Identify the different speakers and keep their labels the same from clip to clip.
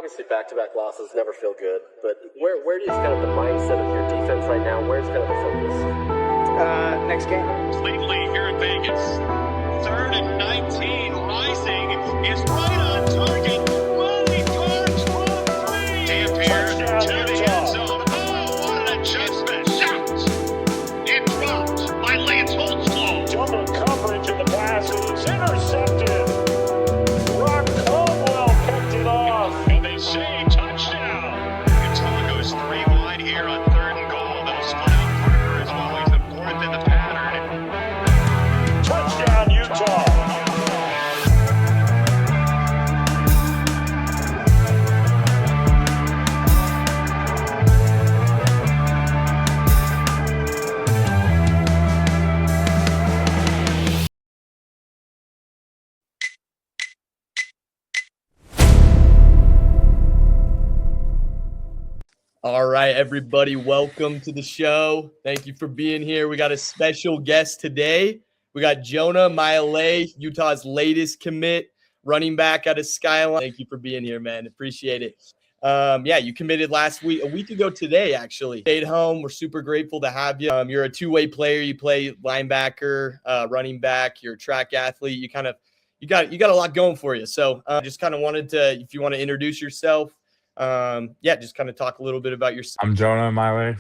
Speaker 1: obviously back-to-back losses never feel good, but where do you kind of the mindset of your defense right now? Where's kind of the focus?
Speaker 2: Next game.
Speaker 3: Lately here in Vegas, 3rd and 19, rising is right on target. Money cards from 3. Dampier to the end zone. Oh, what an adjustment! Shot! It dropped by Lance Holtzclaw.
Speaker 4: Double coverage in the pass is intercepted. Rock Caldwell picked it off.
Speaker 3: And they say touchdown. Utah goes 3 wide here on 3rd and goal. They'll split out Parker as well. He's the 4th in the pattern.
Speaker 4: Touchdown, Utah.
Speaker 5: All right, everybody, welcome to the show. Thank you for being here. We got a special guest today. We got Jonah Mailei, Utah's latest commit, running back out of Skyline. Thank you for being here, man. Appreciate it. You committed a week ago today, actually. Stayed home. We're super grateful to have you. You're a two-way player. You play linebacker, running back. You're a track athlete. You got a lot going for you. So just kind of wanted to, if you want to introduce yourself. Just kind of talk a little bit about yourself.
Speaker 6: I'm Jonah Mailei.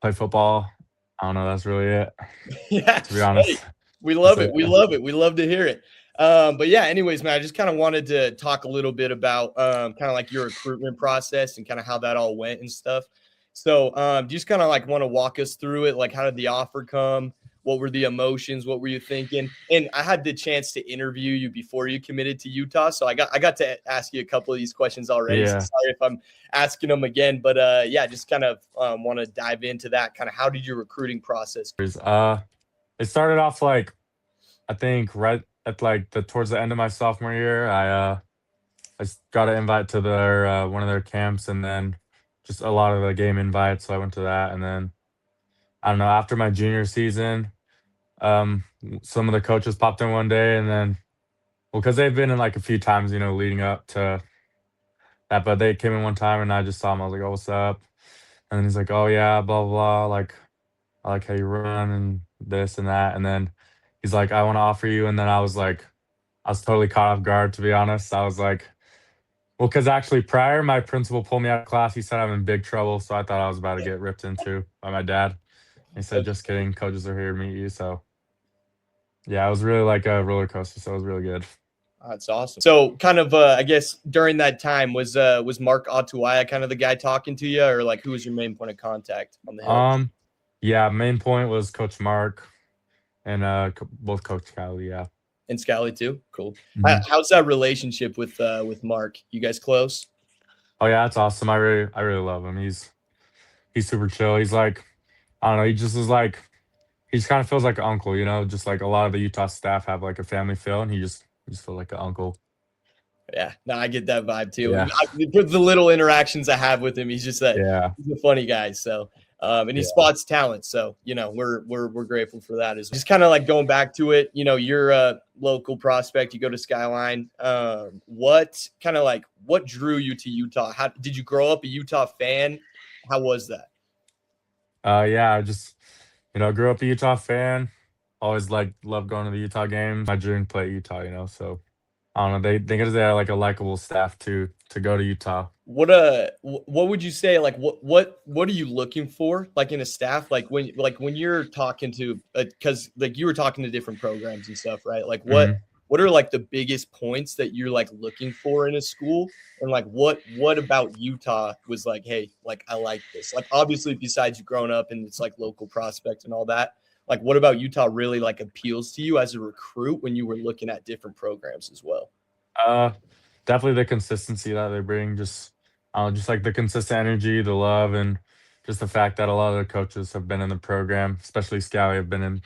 Speaker 6: Play football. I don't know. That's really it.
Speaker 5: Yeah,
Speaker 6: to be honest.
Speaker 5: Hey, we love it. We love it. We love to hear it. Anyways, man, I just kind of wanted to talk a little bit about kind of like your recruitment process and kind of how that all went and stuff. So do you just kind of like want to walk us through it? Like, how did the offer come? What were the emotions? What were you thinking? And I had the chance to interview you before you committed to Utah. So I got to ask you a couple of these questions already.
Speaker 6: Yeah.
Speaker 5: So sorry if I'm asking them again, but just kind of want to dive into that. Kind of how did your recruiting process go?
Speaker 6: It started off I think right at towards the end of my sophomore year. I got an invite to their one of their camps, and then just a lot of the game invites. So I went to that, and then I don't know, after my junior season, some of the coaches popped in one day, and then, because they've been in a few times, leading up to that, but they came in one time and I just saw him. I was like, "Oh, what's up?" And then he's like, "Oh yeah, blah blah blah. I like how you run and this and that." And then he's like, "I want to offer you." And then I was totally caught off guard, to be honest. I was like, well, because actually prior, my principal pulled me out of class. He said I'm in big trouble, so I thought I was about to get ripped into by my dad. He said, "Just kidding. Coaches are here to meet you." So, yeah, it was really like a roller coaster. So it was really good.
Speaker 5: That's awesome. So kind of, I guess during that time was Mark Atuaya kind of the guy talking to you, or who was your main point of contact on the Hill?
Speaker 6: Yeah, main point was Coach Mark and both Coach Scally. Yeah.
Speaker 5: And Scally too. Cool.
Speaker 6: Mm-hmm.
Speaker 5: How's that relationship with Mark? You guys close?
Speaker 6: Oh yeah, that's awesome. I really love him. He's super chill. He's I don't know. He just is he just kind of feels like an uncle, just a lot of the Utah staff have a family feel, and he just feels like an uncle.
Speaker 5: Yeah, no, I get that vibe too.
Speaker 6: Yeah.
Speaker 5: With the little interactions I have with him, he's just he's a funny guy. So, and he spots talent. So, we're grateful for that. Is just kind of going back to it. You're a local prospect. You go to Skyline. What drew you to Utah? How did you grow up a Utah fan? How was that?
Speaker 6: I just, grew up a Utah fan. Always loved going to the Utah games. My dream to play at Utah, so I don't know. They think they have a likable staff to go to Utah.
Speaker 5: What would you say? What are you looking for in a staff? When you're talking to, because you were talking to different programs and stuff, right? What are the biggest points that you're looking for in a school? And what about Utah was hey, I like this. Obviously besides you growing up and it's local prospect and all that, what about Utah really appeals to you as a recruit when you were looking at different programs as well?
Speaker 6: Definitely the consistency that they bring, just the consistent energy, the love, and just the fact that a lot of the coaches have been in the program, especially Scally, have been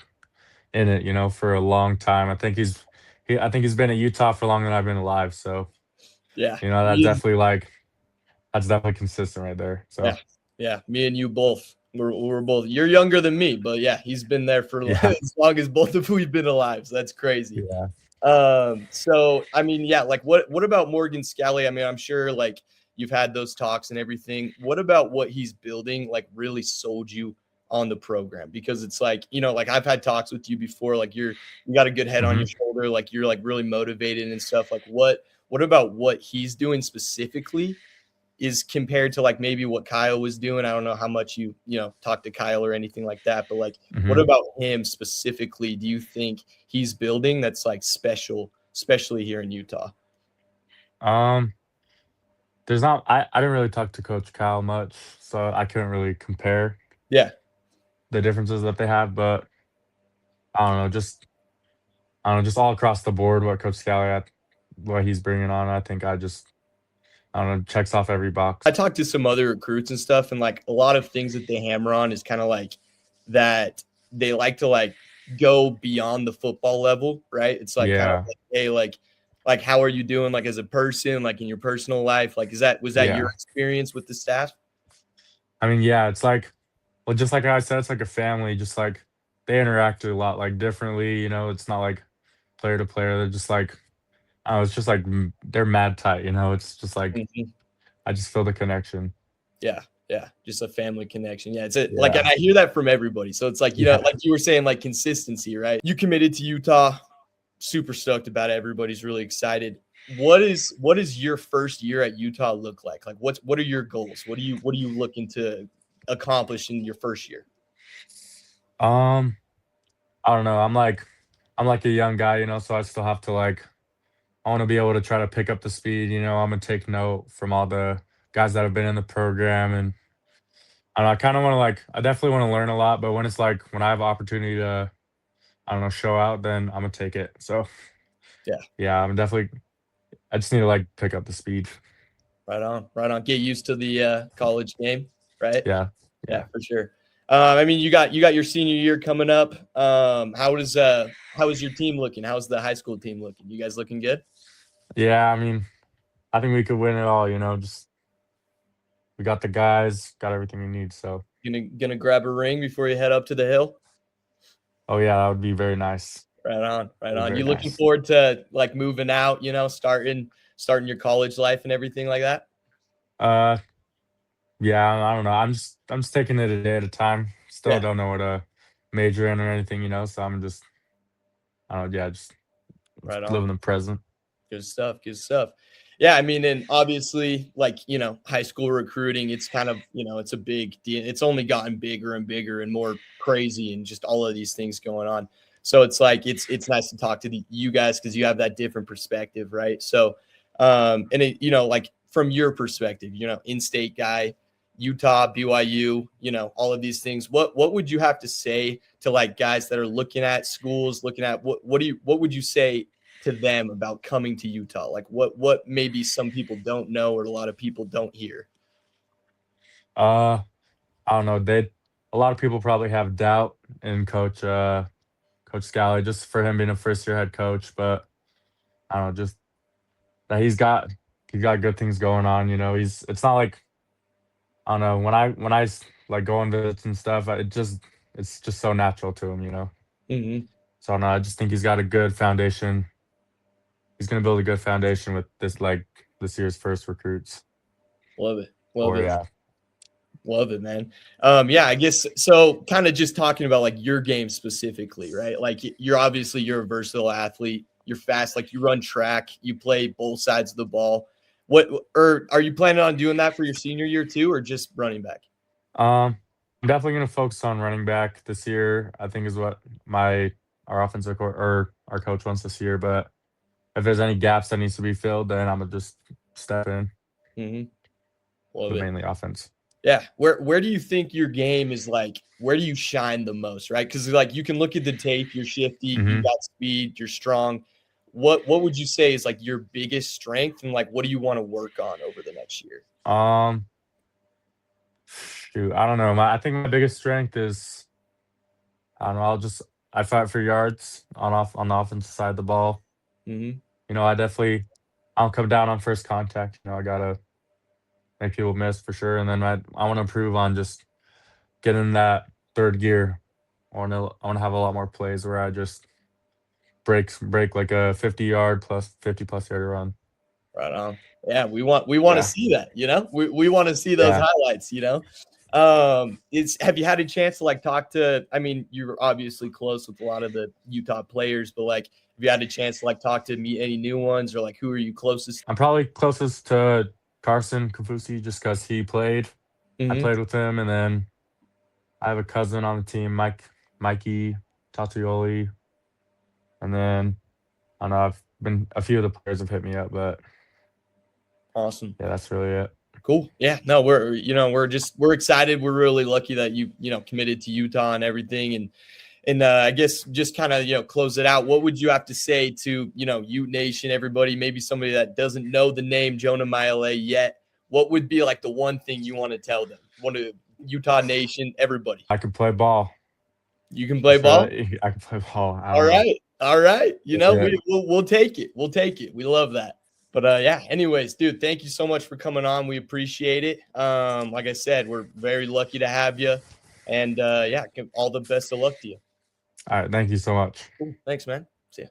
Speaker 6: in it, for a long time. I think he's been at Utah for longer than I've been alive. So
Speaker 5: yeah,
Speaker 6: that's definitely consistent right there. So
Speaker 5: yeah, me and you both. We're both. You're younger than me, but yeah, he's been there for as long as both of we've been alive. So that's crazy.
Speaker 6: Yeah.
Speaker 5: So I mean, yeah, like what about Morgan Scally? I mean, I'm sure like you've had those talks and everything. What about what he's building like really sold you on the program? Because it's like, like I've had talks with you before, like you got a good head on
Speaker 6: Mhm.
Speaker 5: your shoulder, like you're like really motivated and stuff. Like what about what he's doing specifically is compared to like maybe what Kyle was doing? I don't know how much you talked to Kyle or anything like that, but like what
Speaker 6: Mhm.
Speaker 5: about him specifically do you think he's building that's like special, especially here in Utah?
Speaker 6: Um, there's not. I didn't really talk to Coach Kyle much, so I couldn't really compare
Speaker 5: Yeah.
Speaker 6: the differences that they have. But I don't know, just all across the board, what Coach Scally, what he's bringing on. I don't know, checks off every
Speaker 5: I
Speaker 6: box.
Speaker 5: talked to some other recruits and stuff, and like a lot of things that they hammer on is kind of like that they like to like go beyond the football level, right? It's like kind of
Speaker 6: Yeah,
Speaker 5: like, hey, like how are you doing like as a person, like in your personal life? Like was that your
Speaker 6: yeah.
Speaker 5: experience with the staff?
Speaker 6: I mean, yeah, it's like, well, just like I said, it's like a family. Just like they interact a lot like differently. It's not like player to player. They're just like, oh, it's just like they're mad tight. It's just like
Speaker 5: Mhm.
Speaker 6: I just feel the connection.
Speaker 5: Yeah, yeah, just a family connection. Yeah, like, and
Speaker 6: Yeah,
Speaker 5: I hear that from everybody. So it's like,
Speaker 6: yeah.
Speaker 5: like you were saying, like consistency, right? You committed to Utah, super stoked about it. Everybody's really excited. What is your first year at Utah look like? Like, what are your goals? What are you looking to accomplish in your first year?
Speaker 6: Um, I don't know. I'm like a young guy, so I still have to like I want to be able to try to pick up the speed. I'm gonna take note from all the guys that have been in the program, and I don't know, I kind of want to like I definitely want to learn a lot. But when it's like when I have opportunity to I don't know show out, then I'm gonna take it. So
Speaker 5: Yeah,
Speaker 6: yeah, I just need to like pick up the speed.
Speaker 5: right on, right on. Get used to the college game, right?
Speaker 6: Yeah,
Speaker 5: Yeah,
Speaker 6: yeah,
Speaker 5: for sure. I mean, you got your senior year coming up. How is your team looking? How's the high school team looking? You guys looking good?
Speaker 6: yeah. I mean, I think we could win it all. Just we got the guys, got everything we need. So
Speaker 5: Gonna grab a ring before you head up to the hill?
Speaker 6: oh yeah, that would be very nice.
Speaker 5: Right on, right
Speaker 6: Very
Speaker 5: on.
Speaker 6: very
Speaker 5: You looking
Speaker 6: nice.
Speaker 5: forward to like moving out, starting your college life and everything like that?
Speaker 6: Uh, yeah. I don't know. I'm just taking it a day at a time. Still
Speaker 5: Yeah,
Speaker 6: don't know what to major in or anything. So I'm just I don't know. Yeah, just
Speaker 5: right on.
Speaker 6: living the present.
Speaker 5: Good stuff. Good stuff. Yeah, I mean, and obviously, like, high school recruiting, it's kind of, it's a big deal. It's only gotten bigger and bigger and more crazy and just all of these things going on. So it's like it's nice to talk to you guys because you have that different perspective, right? So and like from your perspective, in-state guy, Utah, BYU, all of these things. What would you have to say to like guys that are looking at schools, looking at what would you say to them about coming to Utah? Like what maybe some people don't know or a lot of people don't hear.
Speaker 6: Uh, I don't know. A lot of people probably have doubt in Coach Scally just for him being a first year head coach, but I don't know, just that he's got good things going on. It's not like I don't know like go on visits and stuff. It's just so natural to him.
Speaker 5: Mm-hmm.
Speaker 6: So I don't know. I just think he's got a good foundation. He's gonna build a good foundation with this year's first recruits.
Speaker 5: Love it. Love
Speaker 6: Or
Speaker 5: it.
Speaker 6: yeah.
Speaker 5: Love it, man. Yeah, I guess so. Kind of just talking about like your game specifically, right? Like you're a versatile athlete. You're fast, like you run track, you play both sides of the ball. Or are you planning on doing that for your senior year too, or just running back?
Speaker 6: I'm definitely gonna focus on running back this year. I think is what our offensive or our coach wants this year. But if there's any gaps that needs to be filled, then I'm gonna just step in,
Speaker 5: Mm-hmm. Love
Speaker 6: but
Speaker 5: it.
Speaker 6: mainly offense.
Speaker 5: Yeah. Where do you think your game is like, where do you shine the most, right? Because like you can look at the tape, you're shifty, you
Speaker 6: hmm
Speaker 5: got speed, you're strong. What would you say is like your biggest strength and like what do you want to work on over the next year?
Speaker 6: Um, shoot, I don't know. I think my biggest strength is I don't know. I fight for yards on the offensive side of the ball.
Speaker 5: Mm-hmm.
Speaker 6: I'll come down on first contact. I gotta make people miss for sure, and then I want to improve on just getting that third gear. I want to have a lot more plays where I just break like a 50 plus yard run.
Speaker 5: Right on. Yeah, we want to
Speaker 6: Yeah.
Speaker 5: see that, you know. We want to see those
Speaker 6: Yeah.
Speaker 5: highlights, you know. Have you had a chance to like talk to, I mean, you're obviously close with a lot of the Utah players, but like have you had a chance to like talk to meet any new ones, or like who are you closest?
Speaker 6: I'm probably closest to Carson Kafusi just because he played. I
Speaker 5: Mhm.
Speaker 6: played with him, and then I have a cousin on the team, Mikey Tatioli, and then I don't know, a few of the players have hit me up, but
Speaker 5: Awesome.
Speaker 6: yeah, that's really it.
Speaker 5: Cool. Yeah. No, we're excited. We're really lucky that you committed to Utah and everything. And I guess just kind of, close it out. What would you have to say to, Ute Nation, everybody, maybe somebody that doesn't know the name Jonah Mailei yet? What would be like the one thing you want to tell them? Want to Utah Nation, everybody?
Speaker 6: I can play ball.
Speaker 5: You can play ball?
Speaker 6: I can play ball.
Speaker 5: All right. All right.
Speaker 6: That's it.
Speaker 5: We'll take it. We'll take it. We love that. But yeah, anyways, dude, thank you so much for coming on. We appreciate it. Like I said, we're very lucky to have you. And yeah, all the best of luck to you.
Speaker 6: All right. Thank you so much.
Speaker 5: Cool. Thanks, man. See ya.